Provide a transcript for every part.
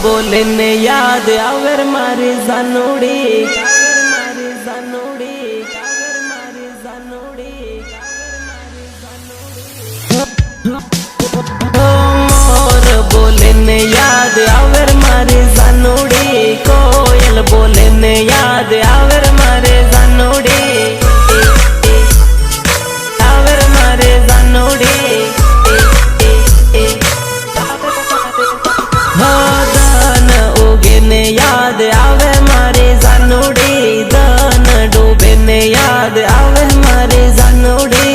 बोले ने याद आवर मारी जानोड़ी मोर बोले ने याद आवर मारी जानोड़ी कोयल बोले ने याद आवर मारे जानोड़ी आवर मारे जानोड़ी दान उगे ने याद आवे मारे जानोड़ी दान डूबे ने याद आवे मारे जानोड़ी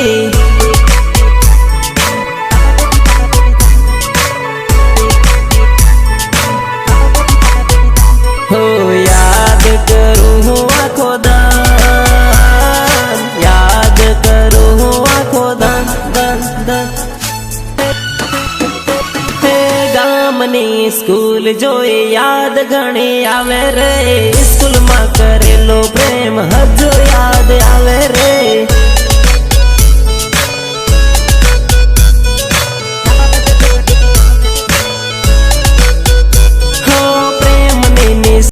हो याद करूँ हूँ आँखों दान याद करूँ हूँ आँखों दान दान दान गामनी स्कूल जोए याद घणी आवे रे स्कूल में करेलो प्रेम हज